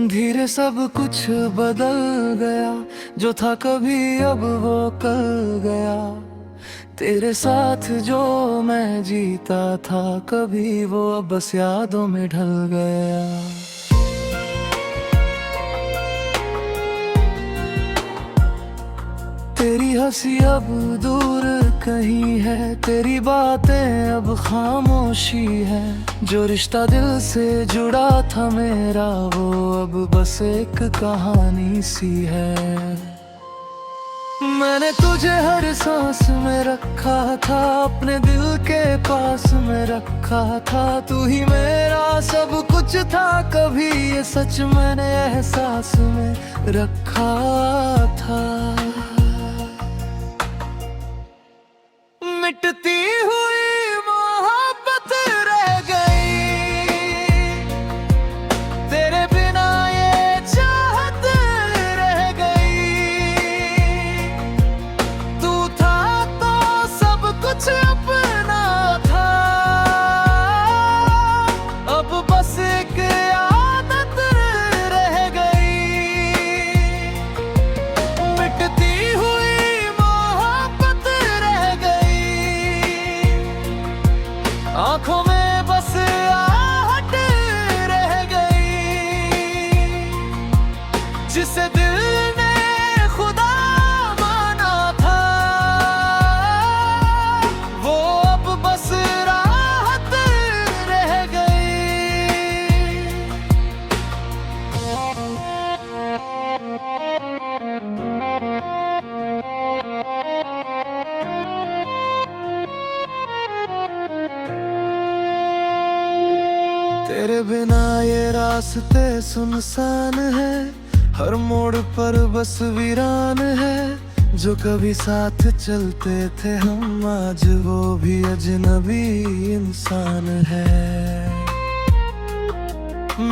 धीरे सब कुछ बदल गया, जो था कभी अब वो कल गया। तेरे साथ जो मैं जीता था कभी, वो अब बस यादों में ढल गया। तेरी हंसी अब दूर कहीं है, तेरी बातें अब खामोशी है। जो रिश्ता दिल से जुड़ा था मेरा, वो अब बस एक कहानी सी है। मैंने तुझे हर सांस में रखा था, अपने दिल के पास में रखा था। तू ही मेरा सब कुछ था, कभी ये सच मैंने एहसास में रखा था। मिटती हुई मोहब्बत रह गई, तेरे बिना ये चाहत रह गई। तू था तो सब कुछ अपना था, अब बस एक आदत रह गई। मिटती हुई आँखों में बस आहट रह गई, जिसे दिल ने खुदा माना था, वो अब बस राहत रह गई। तेरे बिना ये रास्ते सुनसान है, हर मोड़ पर बस वीरान है। जो कभी साथ चलते थे हम, आज वो भी अजनबी इंसान है।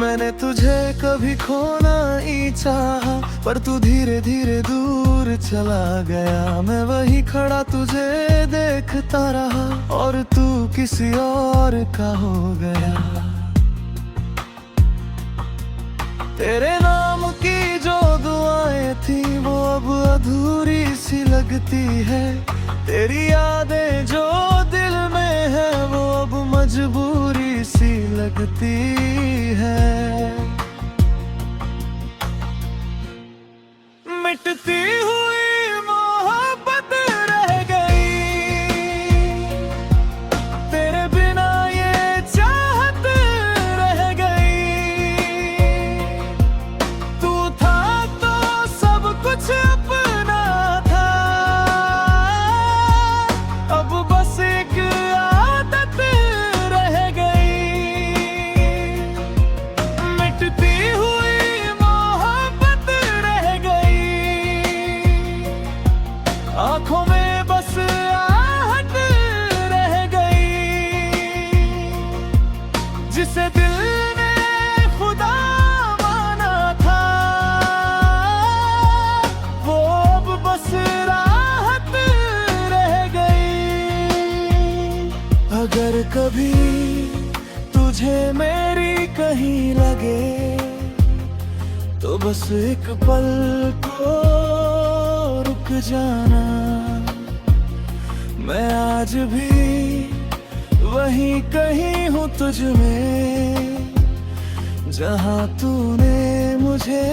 मैंने तुझे कभी खोना ही चाहा, पर तू धीरे धीरे दूर चला गया। मैं वहीं खड़ा तुझे देखता रहा, और तू किसी और का हो गया। तेरे नाम की जो दुआएं थी, वो अब अधूरी सी लगती है। तेरी यादें जो दिल में है, वो अब मजबूरी सी लगती है। मिटती हुई मोहब्बत रह गई, तेरे बिना ये चाहत रह गई। तू था तो सब कुछ अपना था, अब बस एक आदत रह गई। मिटती हुई मोहब्बत रह गई, आँखों में बस आहट रह गई, जिसे दिल ने खुदा माना था, वो अब बस राहत रह गई। अगर कभी तुझे मेरी कहीं लगे, तो बस एक पल को रुक जाना। मैं आज भी वहीं कहीं हूँ तुझ में, जहाँ तूने मुझे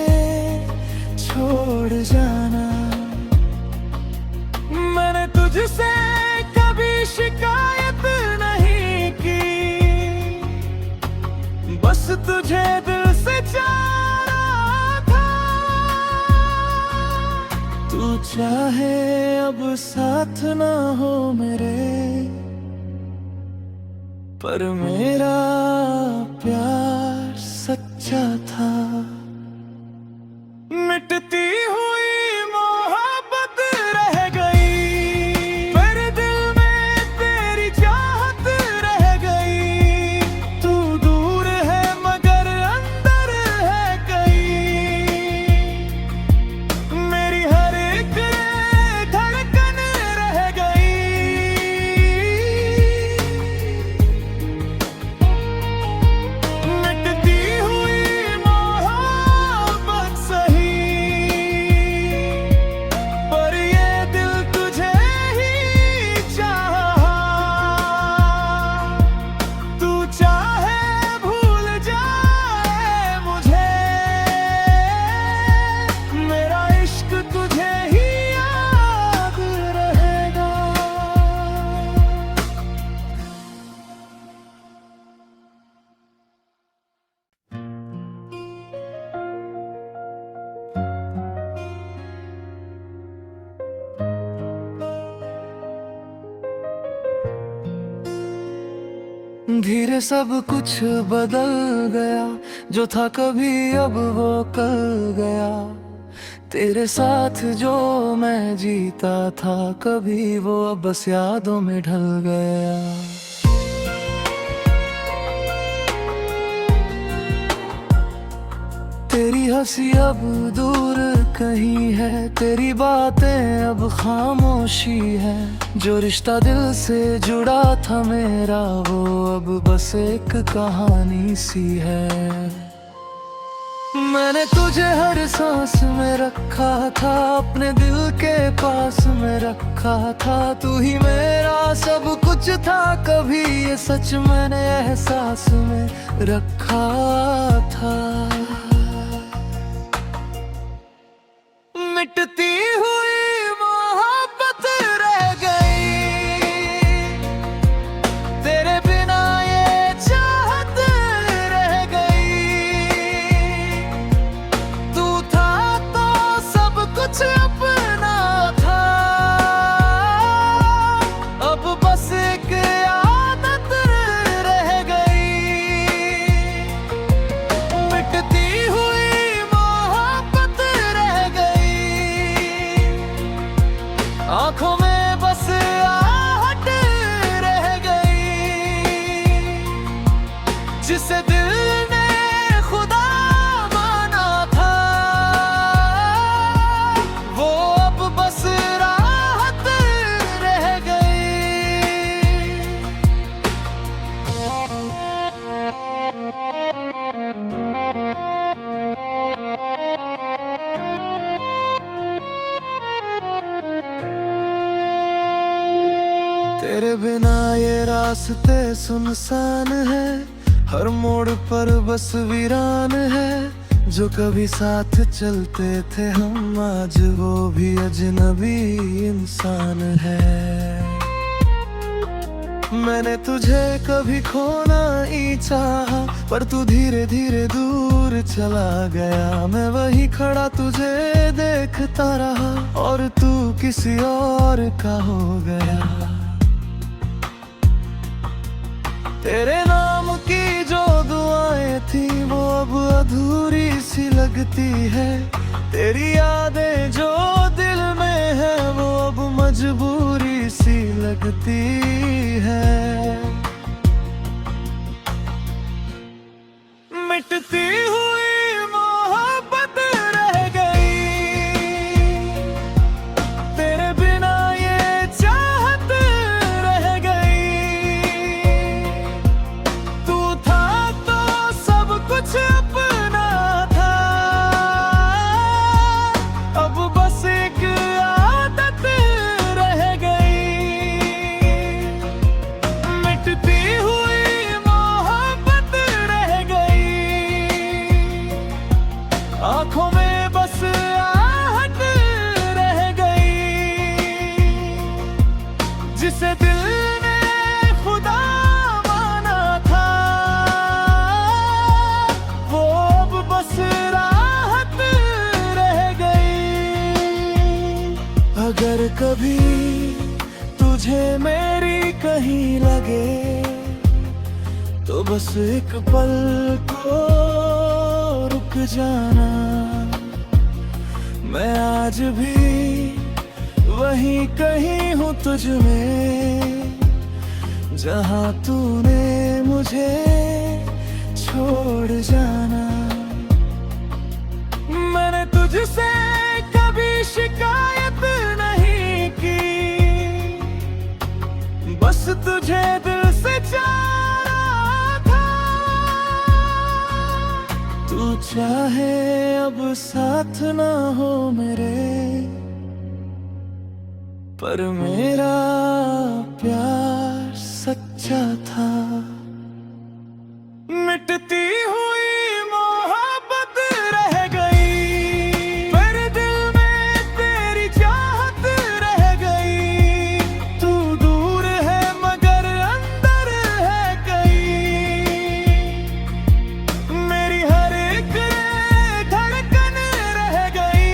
छोड़ जाना। मैंने तुझसे कभी शिकायत नहीं की, बस तुझे दिल से चाहा था। तू चाहे अब साथ ना हो मेरे, पर मेरा प्यार सच्चा था। मिटती हुई मोहब्बत रह गई, मेरे दिल में तेरी चाहत रह गई। तू दूर है मगर अंदर है कहीं, मेरी हर एक धड़कन रह गई। मिटती हुई मोहब्बत धीरे सब कुछ बदल गया, जो था कभी अब वो कल गया। तेरे साथ जो मैं जीता था कभी, वो अब बस यादों में ढल गया। तेरी हंसी अब दूर कहीं है, तेरी बातें अब खामोशी है। जो रिश्ता दिल से जुड़ा था मेरा, वो अब बस एक कहानी सी है। मैंने तुझे हर सांस में रखा था, अपने दिल के पास में रखा था। तू ही मेरा सब कुछ था, कभी ये सच मैंने एहसास में रखा था। मिटती हुई मोहब्बत रह गई, तेरे बिना ये चाहत रह गई। तू था तो सब कुछ अपना था, अब बस एक आदत रह गई। मिटती हुई आँखों में बस आहट रह गई, जिसे दिल ने खुदा माना था, वो अब बस राहत रह गई। तेरे बिना ये रास्ते सुनसान है, हर मोड़ पर बस वीरान है। जो कभी साथ चलते थे हम, आज वो भी अजनबी इंसान है। मैंने तुझे कभी खोना ही चाहा, पर तू धीरे धीरे दूर चला गया। मैं वहीं खड़ा तुझे देखता रहा, और तू किसी और का हो गया। तेरे नाम की जो दुआएं थी, वो अब अधूरी सी लगती है। तेरी यादें जो दिल में है, वो अब मजबूरी सी लगती है। मिटती हुई मोहब्बत रह गई, तेरे बिना ये चाहत रह गई। तू था तो सब कुछ अपना था, अब बस एक आदत रह गई। मिटती हुई मोहब्बत रह गई, आँखों में बस आहट रह गई, जिसे दिल ने खुदा माना था, वो अब बस राहत रह गई। अगर कभी तुझे मेरी कहीं लगे, तो बस एक पल को रुक जाना। मैं आज भी वहीं कहीं हूँ तुझ में, जहाँ तूने मुझे छोड़ जाना। मैंने तुझसे कभी शिकायत नहीं की, बस तुझे दिल से चाहा था। तू चाहे अब साथ ना हो मेरे, पर मेरा प्यार सच्चा था। मिटती हुई मोहब्बत रह गई, मेरे दिल में तेरी चाहत रह गई। तू दूर है मगर अंदर है कहीं, मेरी हर एक धड़कन रह गई।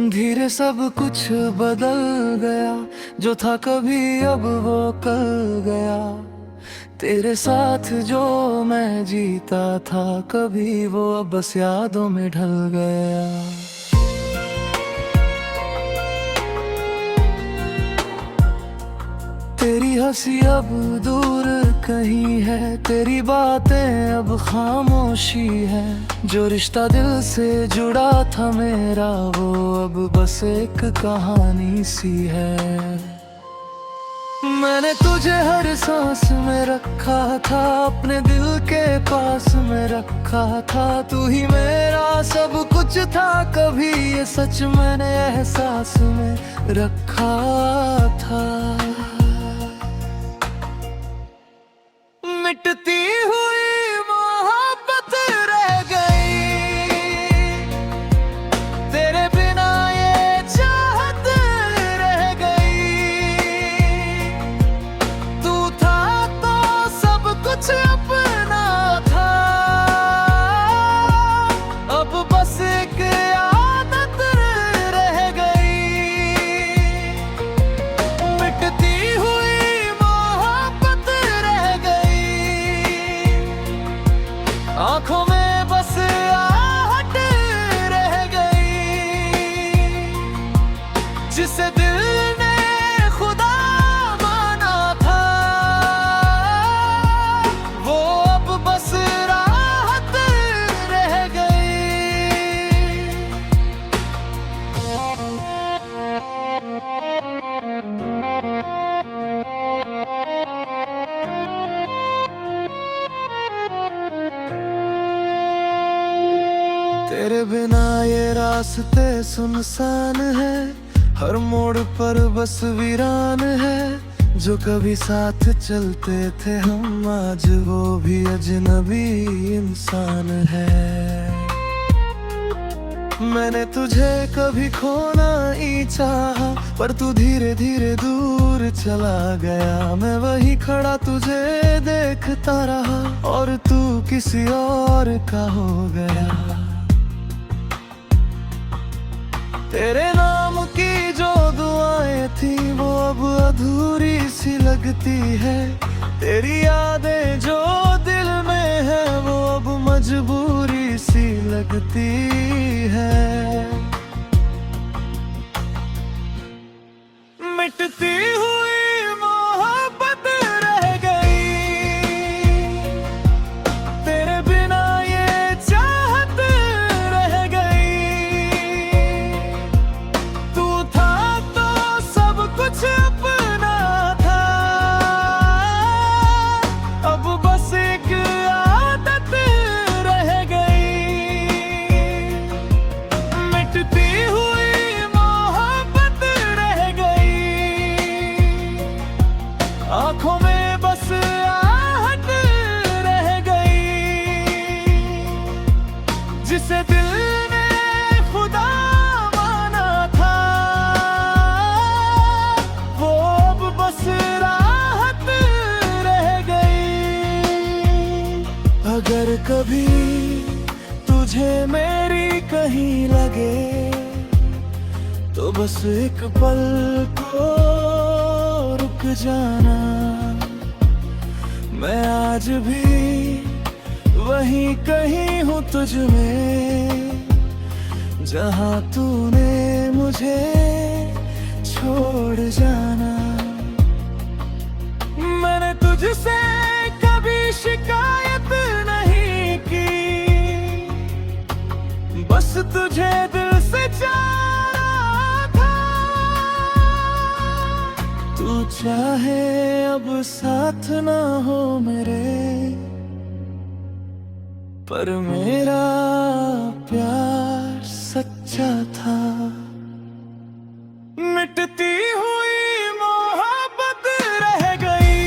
धीरे सब कुछ बदल गया, जो था कभी अब वो कल गया। तेरे साथ जो मैं जीता था कभी, वो अब बस यादों में ढल गया। तेरी हंसी अब दूर कहीं है, तेरी बातें अब खामोशी है। जो रिश्ता दिल से जुड़ा था मेरा, वो अब बस एक कहानी सी है। मैंने तुझे हर सांस में रखा था, अपने दिल के पास में रखा था। तू ही मेरा सब कुछ था, कभी ये सच मैंने एहसास में रखा था। मिटती हुई मोहब्बत रह गई, तेरे बिना ये चाहत रह गई। तू था तो सब कुछ अपना था, अब बस एक आदत रह गई। मिटती हुई मोहब्बत रह गई, आंखों में बस आहट रह गई। जिसे दिल ने खुदा माना था, वो अब बस राहत रह गई। तेरे बिना ये रास्ते सुनसान है, हर मोड़ पर बस वीरान है। जो कभी साथ चलते थे हम, आज वो भी अजनबी इंसान है। मैंने तुझे कभी खोना ही चाहा, पर तू धीरे धीरे दूर चला गया। मैं वही खड़ा तुझे देखता रहा, और तू किसी और का हो गया। तेरे नाम की जो दुआएं थी, वो अब अधूरी सी लगती है। तेरी यादें जो दिल में है, वो अब मजबूरी सी लगती है। मिटती हुई मोहब्बत रह गई, तेरे बिना ये चाहत रह गई। तू था तो सब कुछ अपना था, अब बस एक आदत रह गई। मिटती हुई मोहब्बत रह गई, आंखों में बस आहट रह गई। जिसे दिल ने खुदा माना था, वो अब बस राहत रह गई। अगर कभी तुझे मेरी कहीं लगे, तो बस एक पल को रुक जाना। मैं आज भी वहीं कहीं हूँ तुझ में, जहाँ तूने मुझे छोड़ जाना। मैंने तुझसे कभी शिकायत नहीं की, बस तुझे दिल से चाहा था। तू चाहे अब साथ ना हो मेरे, पर मेरा प्यार सच्चा था। मिटती हुई मोहब्बत रह गई,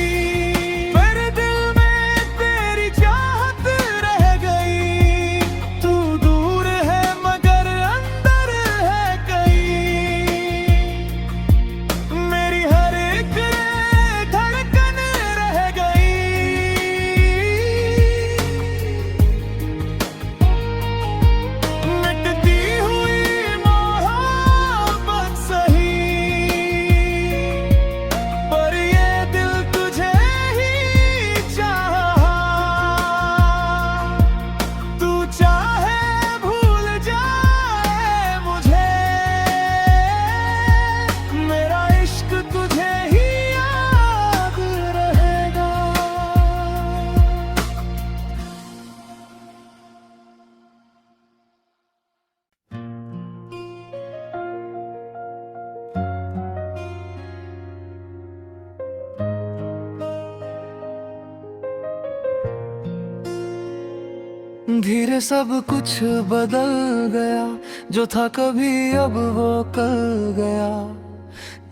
मेरे दिल में तेरी चाहत रह गई। तू दूर है मगर अंदर है कहीं, मेरी हर एक धड़कन रह गई। मिटती हुई मोहब्बत धीरे सब कुछ बदल गया, जो था कभी अब वो कल गया।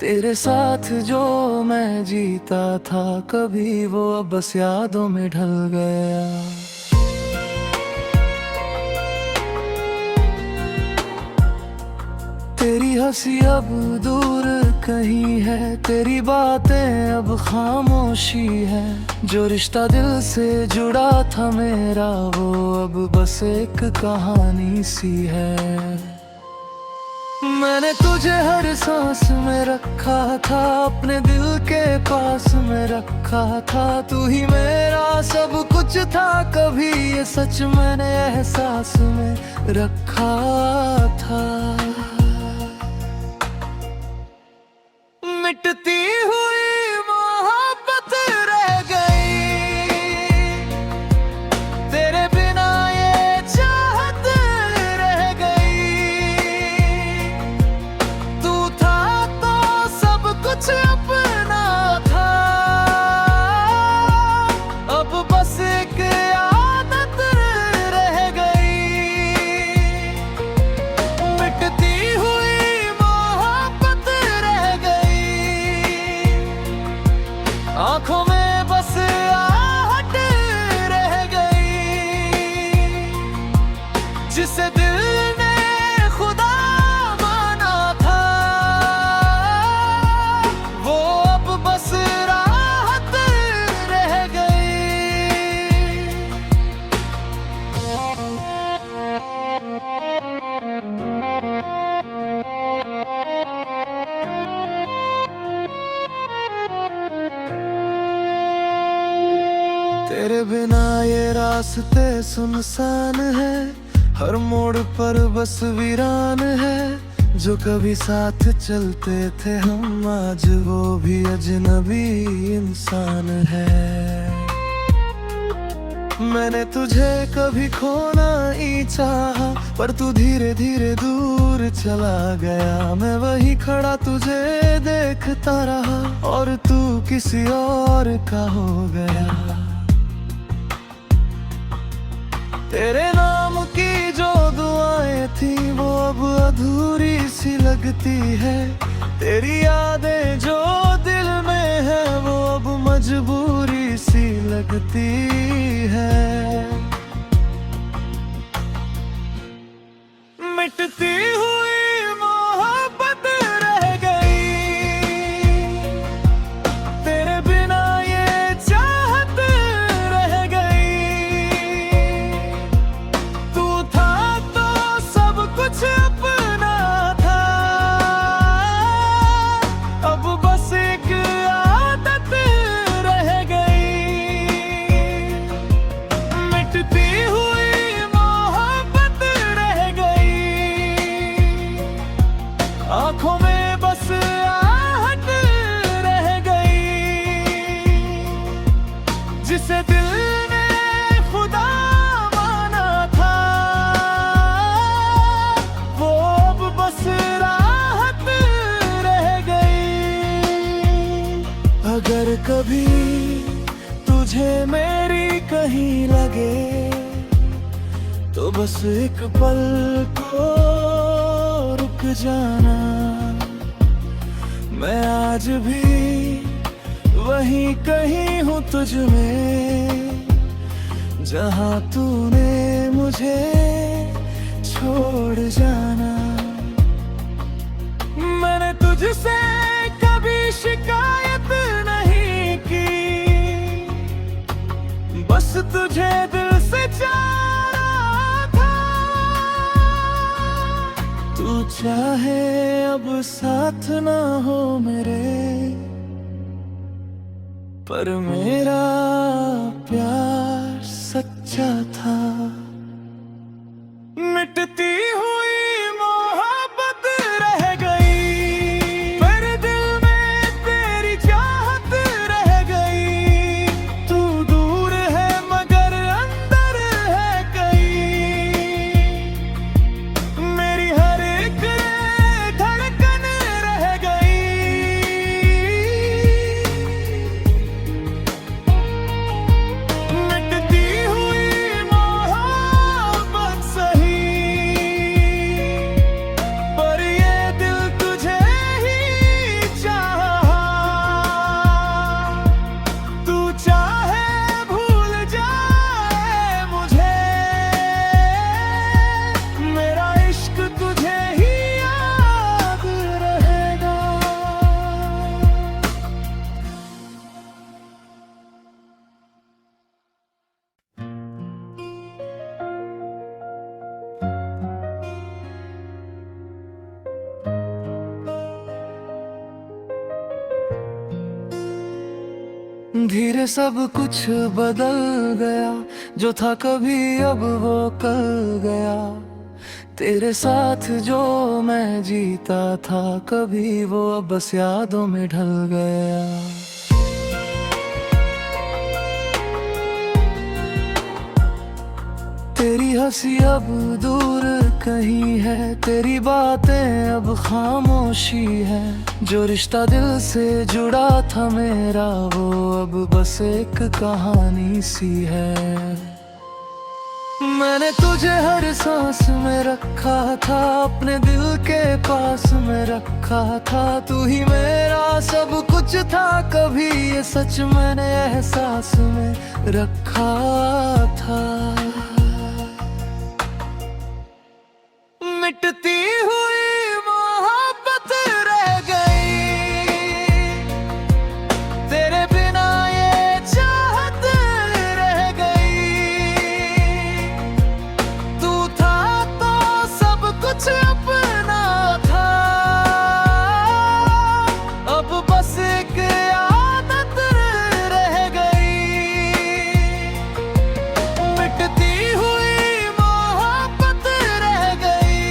तेरे साथ जो मैं जीता था कभी, वो अब बस यादों में ढल गया। तेरी हंसी अब दूर कहीं है, तेरी बातें अब खामोशी है। जो रिश्ता दिल से जुड़ा था मेरा, वो अब बस एक कहानी सी है। मैंने तुझे हर सांस में रखा था, अपने दिल के पास में रखा था। तू ही मेरा सब कुछ था, कभी ये सच मैंने एहसास में रखा था। मिटती हुई मोहब्बत रह गई, तेरे बिना ये चाहत रह गई। तू था तो सब कुछ अपना था, अब बस एक आदत रह गई। मिटती हुई मोहब्बत रह गई, आंखों में बस आहट रह गई। जिसे दिल ने खुदा माना था, वो अब बस राहत रह गई। तेरे बिना ये रास्ते सुनसान है, हर मोड़ पर बस वीरान है। जो कभी साथ चलते थे हम, आज वो भी अजनबी इंसान है। मैंने तुझे कभी खोना ही चाहा, पर तू धीरे धीरे दूर चला गया। मैं वही खड़ा तुझे देखता रहा, और तू किसी और का हो गया। तेरे नाम की जो दुआएं थी, वो अब अधूरी सी लगती है। तेरी यादें जो दिल में है, वो अब मजबूरी सी लगती है। मिटती हुई मोहब्बत रह गई, तेरे बिना ये चाहत रह गई। तू था तो सब कुछ अपना था, अब बस एक आदत रह गई। मिटती हुई मोहब्बत रह गई, आंखों में बस आहट रह गई। जिसे दिल ने खुदा माना था, वो अब बस राहत रह गई। अगर कभी तुझे मेरी कहीं लगे, तो बस एक पल को रुक जाना। मैं आज भी वहीं कहीं हूँ तुझ में, जहाँ तूने मुझे छोड़ जाना। मैंने तुझसे कभी शिकायत नहीं की, बस तुझे दिल से चाहा था। तू चाहे अब साथ ना हो मेरे, पर मेरा प्यार सच्चा था। मिटती हुई मोहब्बत रह गई, पर दिल में तेरी चाहत रह गई। तू दूर है मगर अंदर है कहीं, मेरी हर एक धड़कन रह गई। मिटती हुई धीरे सब कुछ बदल गया, जो था कभी अब वो कल गया। तेरे साथ जो मैं जीता था कभी, वो अब बस यादों में ढल गया। तेरी हंसी अब दूर कहीं है, तेरी बातें अब खामोशी है। जो रिश्ता दिल से जुड़ा था मेरा, वो अब बस एक कहानी सी है। मैंने तुझे हर सांस में रखा था, अपने दिल के पास में रखा था। तू ही मेरा सब कुछ था, कभी ये सच मैंने एहसास में रखा था। मिटती हुई मोहब्बत रह गई, तेरे बिना ये चाहत रह गई। तू था तो सब कुछ अपना था, अब बस एक आदत रह गई। मिटती हुई मोहब्बत रह गई,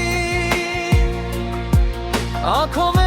आँखों में